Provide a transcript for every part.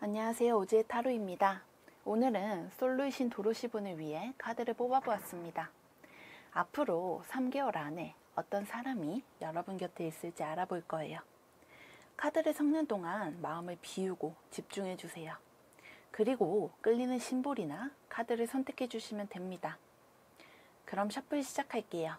안녕하세요. 오지의 타로입니다. 오늘은 솔루이신 도로시분을 위해 카드를 뽑아보았습니다. 앞으로 3개월 안에 어떤 사람이 여러분 곁에 있을지 알아볼 거예요. 카드를 섞는 동안 마음을 비우고 집중해 주세요. 그리고 끌리는 심볼이나 카드를 선택해 주시면 됩니다. 그럼 셔플 시작할게요.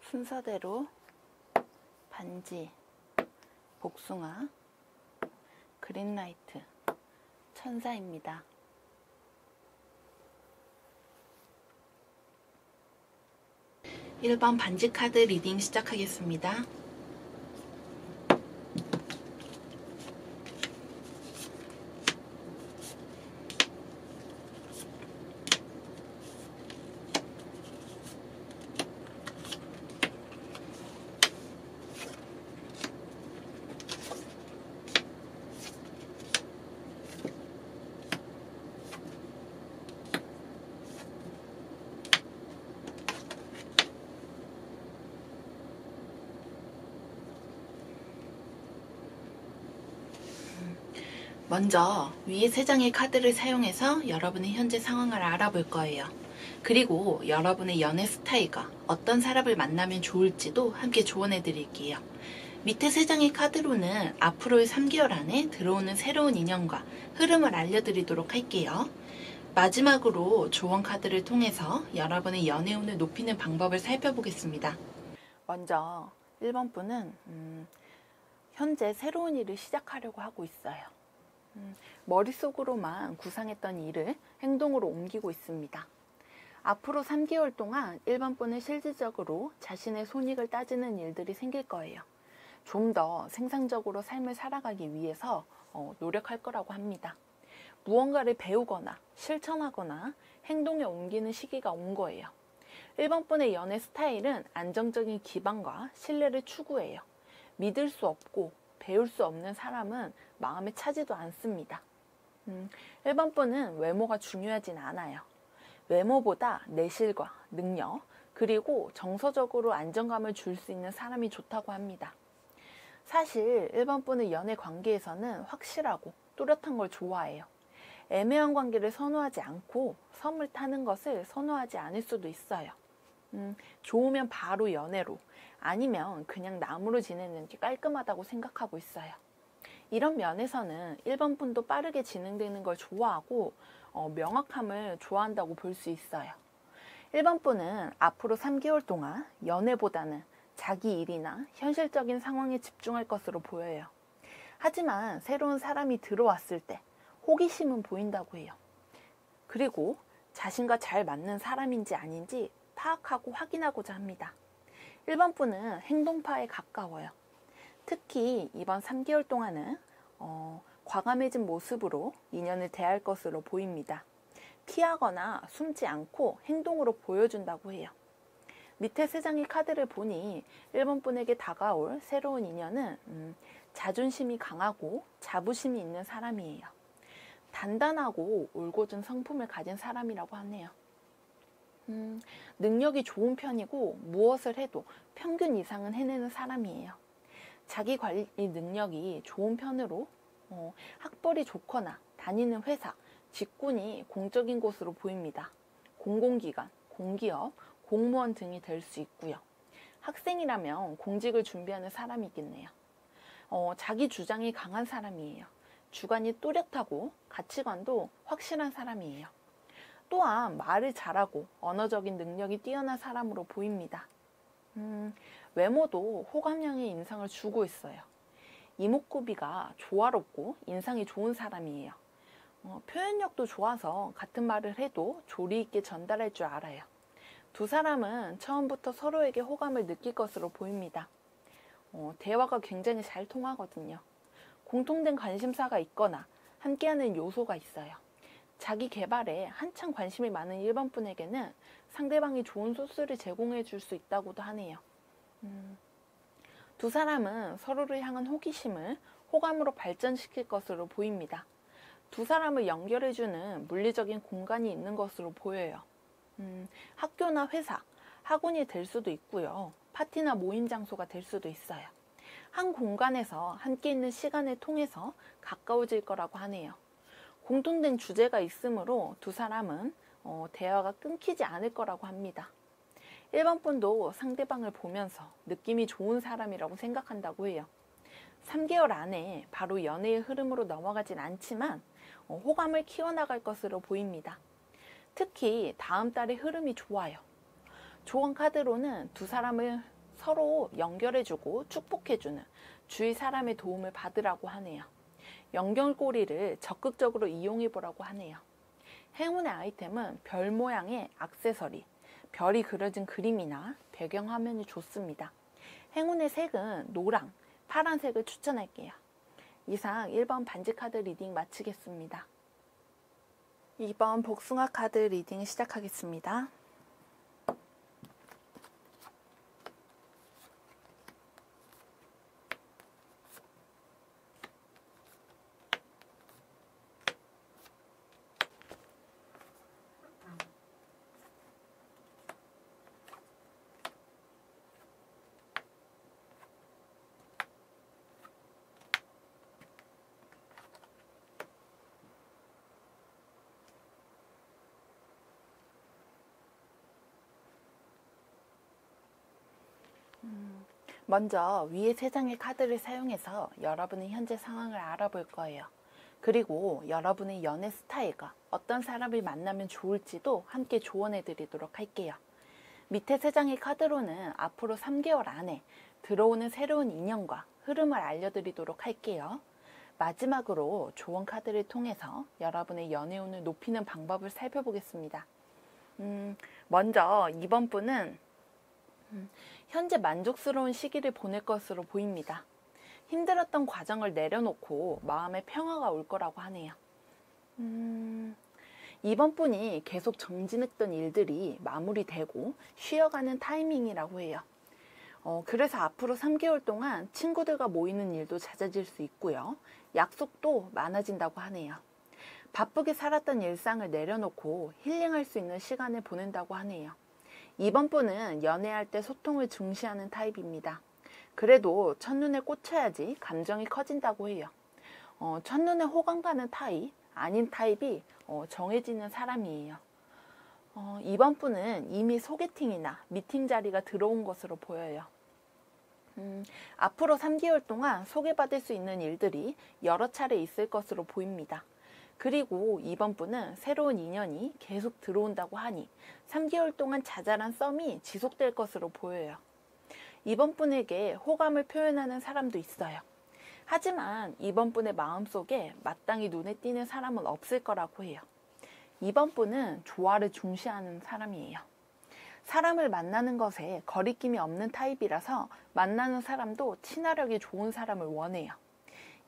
순서대로 반지, 복숭아, 그린라이트, 천사입니다. (1번) 반지 카드 리딩 시작하겠습니다. 먼저 위에 3장의 카드를 사용해서 여러분의 현재 상황을 알아볼 거예요. 그리고 여러분의 연애 스타일과 어떤 사람을 만나면 좋을지도 함께 조언해 드릴게요. 밑에 3장의 카드로는 앞으로의 3개월 안에 들어오는 새로운 인연과 흐름을 알려드리도록 할게요. 마지막으로 조언 카드를 통해서 여러분의 연애운을 높이는 방법을 살펴보겠습니다. 먼저 1번 분은 현재 새로운 일을 시작하려고 하고 있어요. 머릿속으로만 구상했던 일을 행동으로 옮기고 있습니다. 앞으로 3개월 동안 1번 분은 실질적으로 자신의 손익을 따지는 일들이 생길 거예요. 좀 더 생산적으로 삶을 살아가기 위해서 노력할 거라고 합니다. 무언가를 배우거나 실천하거나 행동에 옮기는 시기가 온 거예요. 1번 분의 연애 스타일은 안정적인 기반과 신뢰를 추구해요. 믿을 수 없고 배울 수 없는 사람은 마음에 차지도 않습니다. 1번 분은 외모가 중요하진 않아요. 외모보다 내실과 능력, 그리고 정서적으로 안정감을 줄 수 있는 사람이 좋다고 합니다. 사실 1번 분은 연애 관계에서는 확실하고 뚜렷한 걸 좋아해요. 애매한 관계를 선호하지 않고 썸을 타는 것을 선호하지 않을 수도 있어요. 좋으면 바로 연애로, 아니면 그냥 남으로 지내는 게 깔끔하다고 생각하고 있어요. 이런 면에서는 1번 분도 빠르게 진행되는 걸 좋아하고 명확함을 좋아한다고 볼 수 있어요. 1번 분은 앞으로 3개월 동안 연애보다는 자기 일이나 현실적인 상황에 집중할 것으로 보여요. 하지만 새로운 사람이 들어왔을 때 호기심은 보인다고 해요. 그리고 자신과 잘 맞는 사람인지 아닌지 파악하고 확인하고자 합니다. 1번분은 행동파에 가까워요. 특히 이번 3개월 동안은 과감해진 모습으로 인연을 대할 것으로 보입니다. 피하거나 숨지 않고 행동으로 보여준다고 해요. 밑에 3장의 카드를 보니 1번분에게 다가올 새로운 인연은 자존심이 강하고 자부심이 있는 사람이에요. 단단하고 올곧은 성품을 가진 사람이라고 하네요. 능력이 좋은 편이고 무엇을 해도 평균 이상은 해내는 사람이에요. 자기 관리 능력이 좋은 편으로 학벌이 좋거나 다니는 회사, 직군이 공적인 곳으로 보입니다. 공공기관, 공기업, 공무원 등이 될 수 있고요. 학생이라면 공직을 준비하는 사람이겠네요. 자기 주장이 강한 사람이에요. 주관이 뚜렷하고 가치관도 확실한 사람이에요. 또한 말을 잘하고 언어적인 능력이 뛰어난 사람으로 보입니다. 외모도 호감형의 인상을 주고 있어요. 이목구비가 조화롭고 인상이 좋은 사람이에요. 표현력도 좋아서 같은 말을 해도 조리 있게 전달할 줄 알아요. 두 사람은 처음부터 서로에게 호감을 느낄 것으로 보입니다. 대화가 굉장히 잘 통하거든요. 공통된 관심사가 있거나 함께하는 요소가 있어요. 자기 개발에 한창 관심이 많은 1번분에게는 상대방이 좋은 소스를 제공해 줄 수 있다고도 하네요. 두 사람은 서로를 향한 호기심을 호감으로 발전시킬 것으로 보입니다. 두 사람을 연결해주는 물리적인 공간이 있는 것으로 보여요. 학교나 회사, 학원이 될 수도 있고요. 파티나 모임 장소가 될 수도 있어요. 한 공간에서 함께 있는 시간을 통해서 가까워질 거라고 하네요. 공통된 주제가 있으므로 두 사람은 대화가 끊기지 않을 거라고 합니다. 1번분도 상대방을 보면서 느낌이 좋은 사람이라고 생각한다고 해요. 3개월 안에 바로 연애의 흐름으로 넘어가진 않지만 호감을 키워나갈 것으로 보입니다. 특히 다음 달의 흐름이 좋아요. 조언 카드로는 두 사람을 서로 연결해주고 축복해주는 주위 사람의 도움을 받으라고 하네요. 연결고리를 적극적으로 이용해보라고 하네요. 행운의 아이템은 별 모양의 액세서리, 별이 그려진 그림이나 배경화면이 좋습니다. 행운의 색은 노랑, 파란색을 추천할게요. 이상 1번 반지 카드 리딩 마치겠습니다. 2번 복숭아 카드 리딩 시작하겠습니다. 먼저 위에 3장의 카드를 사용해서 여러분의 현재 상황을 알아볼 거예요. 그리고 여러분의 연애 스타일과 어떤 사람을 만나면 좋을지도 함께 조언해 드리도록 할게요. 밑에 3장의 카드로는 앞으로 3개월 안에 들어오는 새로운 인연과 흐름을 알려드리도록 할게요. 마지막으로 조언 카드를 통해서 여러분의 연애운을 높이는 방법을 살펴보겠습니다. 먼저 이번 분은 현재 만족스러운 시기를 보낼 것으로 보입니다. 힘들었던 과정을 내려놓고 마음의 평화가 올 거라고 하네요. 이번 분이 계속 정진했던 일들이 마무리되고 쉬어가는 타이밍이라고 해요. 그래서 앞으로 3개월 동안 친구들과 모이는 일도 잦아질 수 있고요. 약속도 많아진다고 하네요. 바쁘게 살았던 일상을 내려놓고 힐링할 수 있는 시간을 보낸다고 하네요. 이번 분은 연애할 때 소통을 중시하는 타입입니다. 그래도 첫눈에 꽂혀야지 감정이 커진다고 해요. 첫눈에 호감 가는 타입, 아닌 타입이 정해지는 사람이에요. 이번 분은 이미 소개팅이나 미팅 자리가 들어온 것으로 보여요. 앞으로 3개월 동안 소개받을 수 있는 일들이 여러 차례 있을 것으로 보입니다. 그리고 이번 분은 새로운 인연이 계속 들어온다고 하니 3개월 동안 자잘한 썸이 지속될 것으로 보여요. 이번 분에게 호감을 표현하는 사람도 있어요. 하지만 이번 분의 마음속에 마땅히 눈에 띄는 사람은 없을 거라고 해요. 이번 분은 조화를 중시하는 사람이에요. 사람을 만나는 것에 거리낌이 없는 타입이라서 만나는 사람도 친화력이 좋은 사람을 원해요.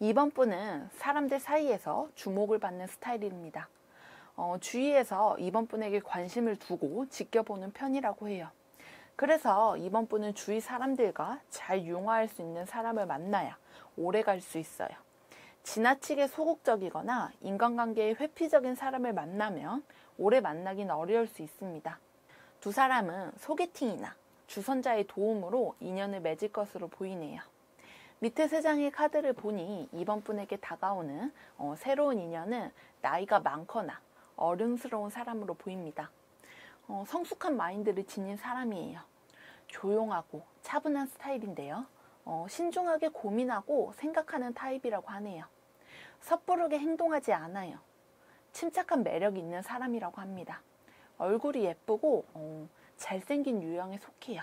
이번 분은 사람들 사이에서 주목을 받는 스타일입니다. 주위에서 이번 분에게 관심을 두고 지켜보는 편이라고 해요. 그래서 이번 분은 주위 사람들과 잘 융화할 수 있는 사람을 만나야 오래 갈 수 있어요. 지나치게 소극적이거나 인간관계에 회피적인 사람을 만나면 오래 만나긴 어려울 수 있습니다. 두 사람은 소개팅이나 주선자의 도움으로 인연을 맺을 것으로 보이네요. 밑에 세 장의 카드를 보니 이번 분에게 다가오는 새로운 인연은 나이가 많거나 어른스러운 사람으로 보입니다. 성숙한 마인드를 지닌 사람이에요. 조용하고 차분한 스타일인데요. 신중하게 고민하고 생각하는 타입이라고 하네요. 섣부르게 행동하지 않아요. 침착한 매력이 있는 사람이라고 합니다. 얼굴이 예쁘고 잘생긴 유형에 속해요.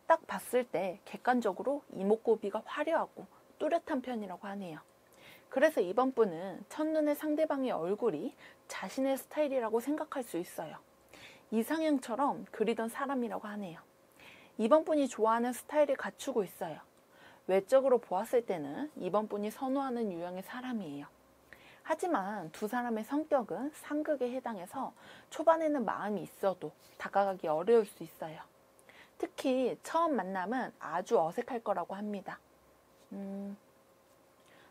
딱 봤을 때 객관적으로 이목구비가 화려하고 뚜렷한 편이라고 하네요. 그래서 이번 분은 첫눈에 상대방의 얼굴이 자신의 스타일이라고 생각할 수 있어요. 이상형처럼 그리던 사람이라고 하네요. 이번 분이 좋아하는 스타일을 갖추고 있어요. 외적으로 보았을 때는 이번 분이 선호하는 유형의 사람이에요. 하지만 두 사람의 성격은 상극에 해당해서 초반에는 마음이 있어도 다가가기 어려울 수 있어요. 특히 처음 만남은 아주 어색할 거라고 합니다.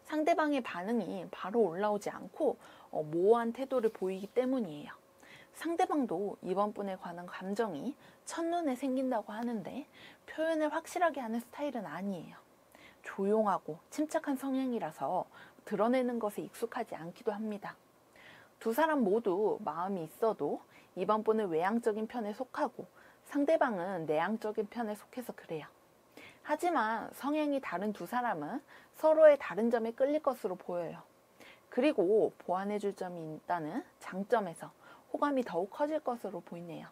상대방의 반응이 바로 올라오지 않고 모호한 태도를 보이기 때문이에요. 상대방도 이번 분에 관한 감정이 첫눈에 생긴다고 하는데 표현을 확실하게 하는 스타일은 아니에요. 조용하고 침착한 성향이라서 드러내는 것에 익숙하지 않기도 합니다. 두 사람 모두 마음이 있어도 이번 분은 외향적인 편에 속하고 상대방은 내향적인 편에 속해서 그래요. 하지만 성향이 다른 두 사람은 서로의 다른 점에 끌릴 것으로 보여요. 그리고 보완해줄 점이 있다는 장점에서 호감이 더욱 커질 것으로 보이네요.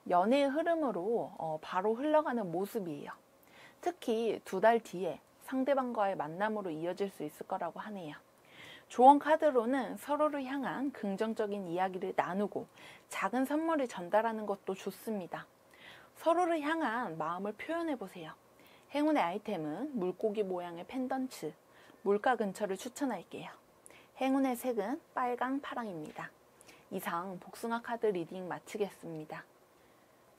연애의 흐름으로 바로 흘러가는 모습이에요. 특히 2달 뒤에 상대방과의 만남으로 이어질 수 있을 거라고 하네요. 조언 카드로는 서로를 향한 긍정적인 이야기를 나누고 작은 선물을 전달하는 것도 좋습니다. 서로를 향한 마음을 표현해 보세요. 행운의 아이템은 물고기 모양의 펜던트, 물가 근처를 추천할게요. 행운의 색은 빨강, 파랑입니다. 이상 복숭아 카드 리딩 마치겠습니다.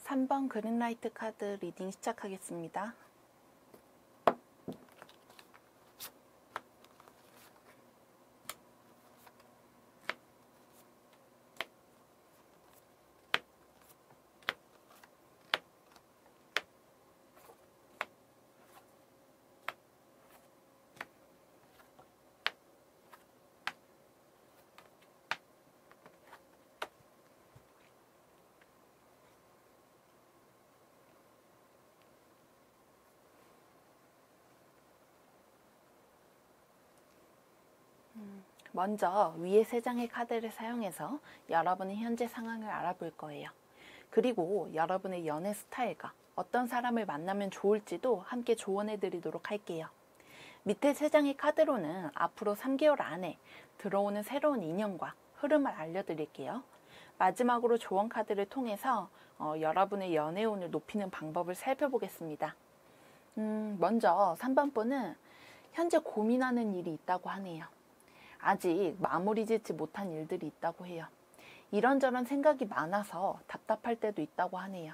3번 그린라이트 카드 리딩 시작하겠습니다. 먼저 위에 3장의 카드를 사용해서 여러분의 현재 상황을 알아볼 거예요. 그리고 여러분의 연애 스타일과 어떤 사람을 만나면 좋을지도 함께 조언해 드리도록 할게요. 밑에 3장의 카드로는 앞으로 3개월 안에 들어오는 새로운 인연과 흐름을 알려드릴게요. 마지막으로 조언 카드를 통해서 여러분의 연애운을 높이는 방법을 살펴보겠습니다. 먼저 3번 분은 현재 고민하는 일이 있다고 하네요. 아직 마무리 짓지 못한 일들이 있다고 해요. 이런저런 생각이 많아서 답답할 때도 있다고 하네요.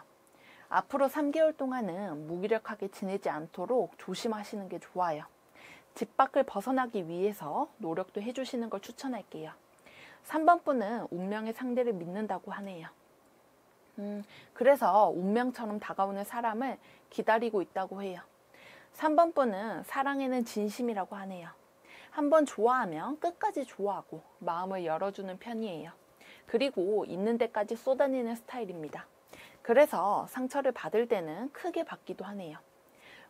앞으로 3개월 동안은 무기력하게 지내지 않도록 조심하시는 게 좋아요. 집 밖을 벗어나기 위해서 노력도 해주시는 걸 추천할게요. 3번 분은 운명의 상대를 믿는다고 하네요. 그래서 운명처럼 다가오는 사람을 기다리고 있다고 해요. 3번 분은 사랑에는 진심이라고 하네요. 한번 좋아하면 끝까지 좋아하고 마음을 열어주는 편이에요. 그리고 있는 데까지 쏟아내는 스타일입니다. 그래서 상처를 받을 때는 크게 받기도 하네요.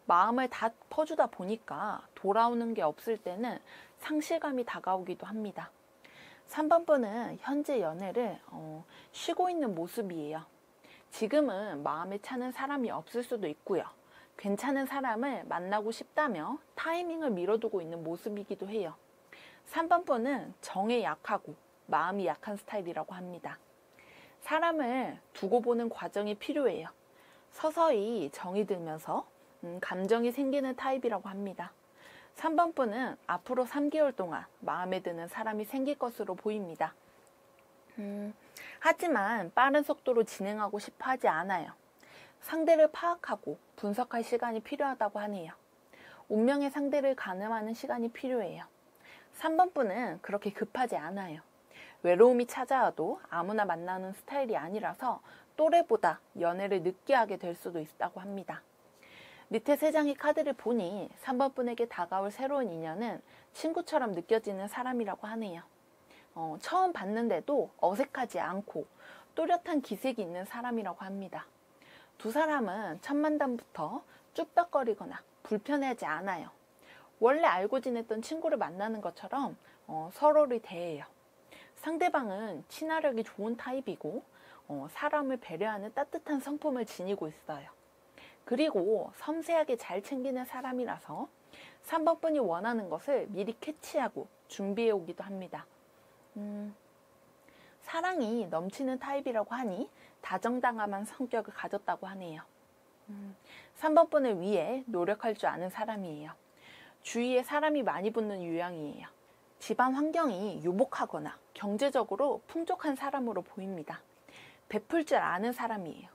마음을 다 퍼주다 보니까 돌아오는 게 없을 때는 상실감이 다가오기도 합니다. 3번 분은 현재 연애를 쉬고 있는 모습이에요. 지금은 마음에 차는 사람이 없을 수도 있고요. 괜찮은 사람을 만나고 싶다며 타이밍을 미뤄두고 있는 모습이기도 해요. 3번 분은 정에 약하고 마음이 약한 스타일이라고 합니다. 사람을 두고 보는 과정이 필요해요. 서서히 정이 들면서 감정이 생기는 타입이라고 합니다. 3번 분은 앞으로 3개월 동안 마음에 드는 사람이 생길 것으로 보입니다. 하지만 빠른 속도로 진행하고 싶어 하지 않아요. 상대를 파악하고 분석할 시간이 필요하다고 하네요. 운명의 상대를 가늠하는 시간이 필요해요. 3번 분은 그렇게 급하지 않아요. 외로움이 찾아와도 아무나 만나는 스타일이 아니라서 또래보다 연애를 늦게 하게 될 수도 있다고 합니다. 밑에 3장의 카드를 보니 3번 분에게 다가올 새로운 인연은 친구처럼 느껴지는 사람이라고 하네요. 처음 봤는데도 어색하지 않고 또렷한 기색이 있는 사람이라고 합니다. 두 사람은 첫 만남부터 쭈뼛거리거나 불편해하지 않아요. 원래 알고 지냈던 친구를 만나는 것처럼 서로를 대해요. 상대방은 친화력이 좋은 타입이고 사람을 배려하는 따뜻한 성품을 지니고 있어요. 그리고 섬세하게 잘 챙기는 사람이라서 3번 분이 원하는 것을 미리 캐치하고 준비해 오기도 합니다. 사랑이 넘치는 타입이라고 하니 다정다감한 성격을 가졌다고 하네요. 3번 분을 위해 노력할 줄 아는 사람이에요. 주위에 사람이 많이 붙는 유형이에요. 집안 환경이 유복하거나 경제적으로 풍족한 사람으로 보입니다. 베풀 줄 아는 사람이에요.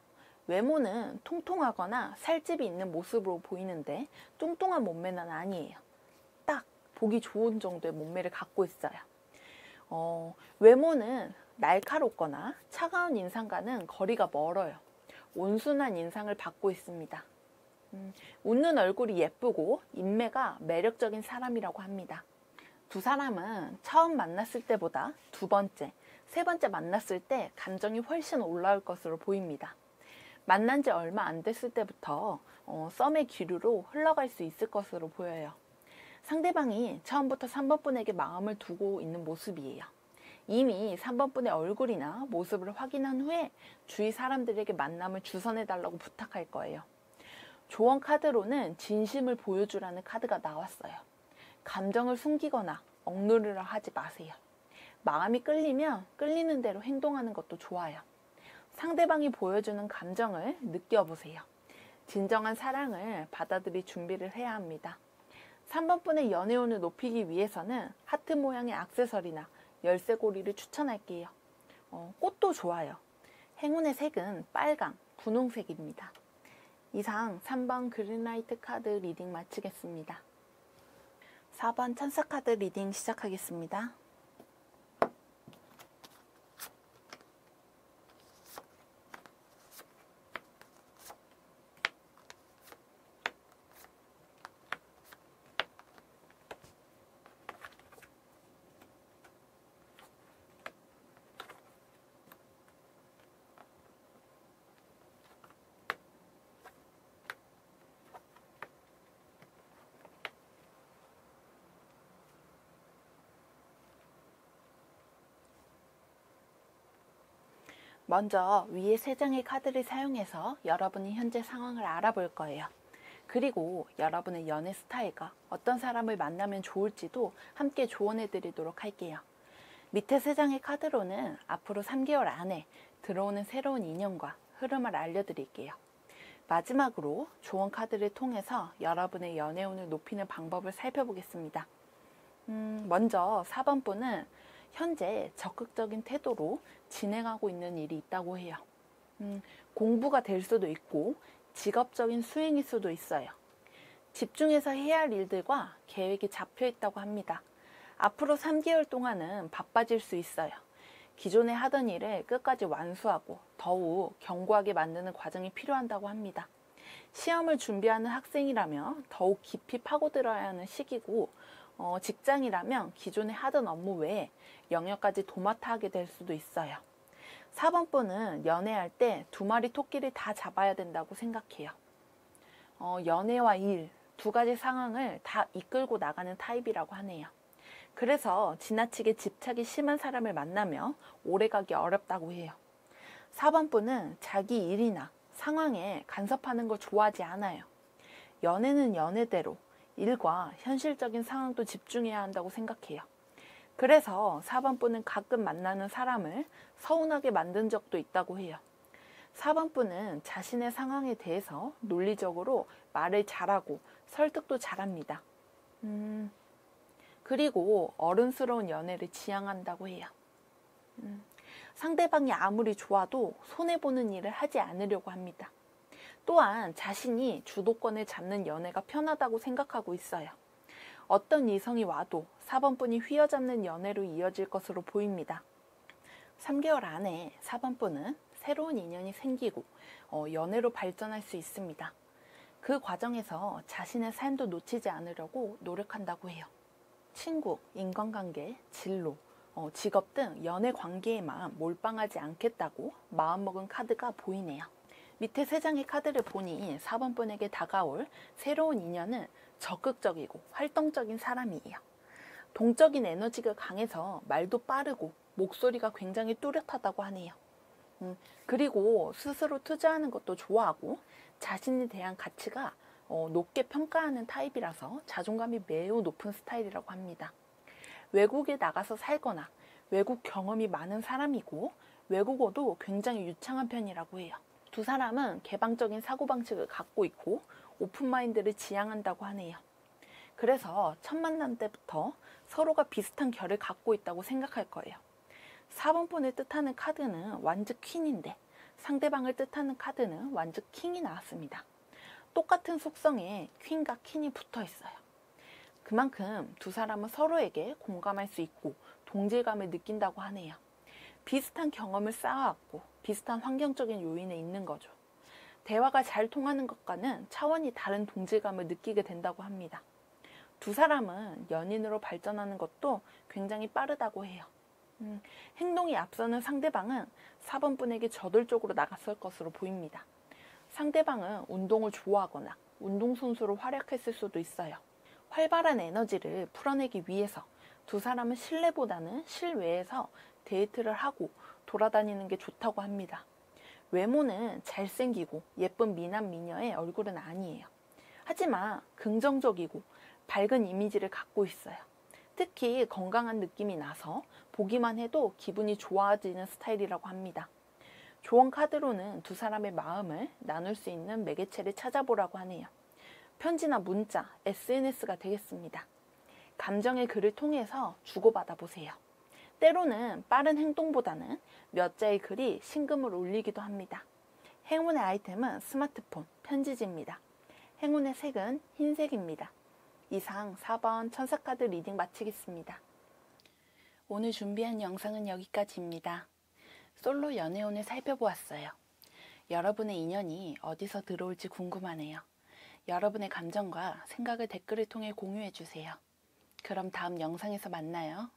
외모는 통통하거나 살집이 있는 모습으로 보이는데 뚱뚱한 몸매는 아니에요. 딱 보기 좋은 정도의 몸매를 갖고 있어요. 외모는 날카롭거나 차가운 인상과는 거리가 멀어요. 온순한 인상을 받고 있습니다. 웃는 얼굴이 예쁘고 인매가 매력적인 사람이라고 합니다. 두 사람은 처음 만났을 때보다 두 번째, 세 번째 만났을 때 감정이 훨씬 올라올 것으로 보입니다. 만난 지 얼마 안 됐을 때부터 썸의 기류로 흘러갈 수 있을 것으로 보여요. 상대방이 처음부터 3번 분에게 마음을 두고 있는 모습이에요. 이미 3번 분의 얼굴이나 모습을 확인한 후에 주위 사람들에게 만남을 주선해달라고 부탁할 거예요. 조언 카드로는 진심을 보여주라는 카드가 나왔어요. 감정을 숨기거나 억누르려 하지 마세요. 마음이 끌리면 끌리는 대로 행동하는 것도 좋아요. 상대방이 보여주는 감정을 느껴보세요. 진정한 사랑을 받아들일 준비를 해야 합니다. 3번 분의 연애운을 높이기 위해서는 하트 모양의 액세서리나 열쇠고리를 추천할게요. 꽃도 좋아요. 행운의 색은 빨강, 분홍색입니다. 이상 3번 그린라이트 카드 리딩 마치겠습니다. 4번 천사 카드 리딩 시작하겠습니다. 먼저 위에 3장의 카드를 사용해서 여러분의 현재 상황을 알아볼 거예요. 그리고 여러분의 연애 스타일과 어떤 사람을 만나면 좋을지도 함께 조언해 드리도록 할게요. 밑에 3장의 카드로는 앞으로 3개월 안에 들어오는 새로운 인연과 흐름을 알려드릴게요. 마지막으로 조언 카드를 통해서 여러분의 연애운을 높이는 방법을 살펴보겠습니다. 먼저 4번 분은 현재 적극적인 태도로 진행하고 있는 일이 있다고 해요. 공부가 될 수도 있고 직업적인 수행일 수도 있어요. 집중해서 해야 할 일들과 계획이 잡혀 있다고 합니다. 앞으로 3개월 동안은 바빠질 수 있어요. 기존에 하던 일을 끝까지 완수하고 더욱 견고하게 만드는 과정이 필요하다고 합니다. 시험을 준비하는 학생이라면 더욱 깊이 파고들어야 하는 시기고, 직장이라면 기존에 하던 업무 외에 영역까지 도맡아 하게 될 수도 있어요. 4번 분은 연애할 때 2마리 토끼를 다 잡아야 된다고 생각해요. 연애와 일, 2가지 상황을 다 이끌고 나가는 타입이라고 하네요. 그래서 지나치게 집착이 심한 사람을 만나며 오래가기 어렵다고 해요. 4번 분은 자기 일이나 상황에 간섭하는 걸 좋아하지 않아요. 연애는 연애대로 일과 현실적인 상황도 집중해야 한다고 생각해요. 그래서 4번분은 가끔 만나는 사람을 서운하게 만든 적도 있다고 해요. 4번분은 자신의 상황에 대해서 논리적으로 말을 잘하고 설득도 잘합니다. 그리고 어른스러운 연애를 지향한다고 해요. 상대방이 아무리 좋아도 손해보는 일을 하지 않으려고 합니다. 또한 자신이 주도권을 잡는 연애가 편하다고 생각하고 있어요. 어떤 이성이 와도 4번분이 휘어잡는 연애로 이어질 것으로 보입니다. 3개월 안에 4번분은 새로운 인연이 생기고 연애로 발전할 수 있습니다. 그 과정에서 자신의 삶도 놓치지 않으려고 노력한다고 해요. 친구, 인간관계, 진로, 직업 등 연애 관계에만 몰빵하지 않겠다고 마음먹은 카드가 보이네요. 밑에 3장의 카드를 보니 4번분에게 다가올 새로운 인연은 적극적이고 활동적인 사람이에요. 동적인 에너지가 강해서 말도 빠르고 목소리가 굉장히 뚜렷하다고 하네요. 그리고 스스로 투자하는 것도 좋아하고 자신에 대한 가치가 높게 평가하는 타입이라서 자존감이 매우 높은 스타일이라고 합니다. 외국에 나가서 살거나 외국 경험이 많은 사람이고 외국어도 굉장히 유창한 편이라고 해요. 두 사람은 개방적인 사고방식을 갖고 있고 오픈마인드를 지향한다고 하네요. 그래서 첫 만남 때부터 서로가 비슷한 결을 갖고 있다고 생각할 거예요. 4번분을 뜻하는 카드는 완즈 퀸인데 상대방을 뜻하는 카드는 완즈 킹이 나왔습니다. 똑같은 속성에 퀸과 킹이 붙어 있어요. 그만큼 두 사람은 서로에게 공감할 수 있고 동질감을 느낀다고 하네요. 비슷한 경험을 쌓아왔고 비슷한 환경적인 요인에 있는 거죠. 대화가 잘 통하는 것과는 차원이 다른 동질감을 느끼게 된다고 합니다. 두 사람은 연인으로 발전하는 것도 굉장히 빠르다고 해요. 행동이 앞서는 상대방은 4번분에게 저돌적으로 나갔을 것으로 보입니다. 상대방은 운동을 좋아하거나 운동선수로 활약했을 수도 있어요. 활발한 에너지를 풀어내기 위해서 두 사람은 실내보다는 실외에서 데이트를 하고 돌아다니는 게 좋다고 합니다. 외모는 잘생기고 예쁜 미남 미녀의 얼굴은 아니에요. 하지만 긍정적이고 밝은 이미지를 갖고 있어요. 특히 건강한 느낌이 나서 보기만 해도 기분이 좋아지는 스타일이라고 합니다. 조언 카드로는 두 사람의 마음을 나눌 수 있는 매개체를 찾아보라고 하네요. 편지나 문자, SNS가 되겠습니다. 감정의 글을 통해서 주고받아 보세요. 때로는 빠른 행동보다는 몇 자의 글이 신금을 울리기도 합니다. 행운의 아이템은 스마트폰, 편지지입니다. 행운의 색은 흰색입니다. 이상 4번 천사카드 리딩 마치겠습니다. 오늘 준비한 영상은 여기까지입니다. 솔로 연애운을 살펴보았어요. 여러분의 인연이 어디서 들어올지 궁금하네요. 여러분의 감정과 생각을 댓글을 통해 공유해주세요. 그럼 다음 영상에서 만나요.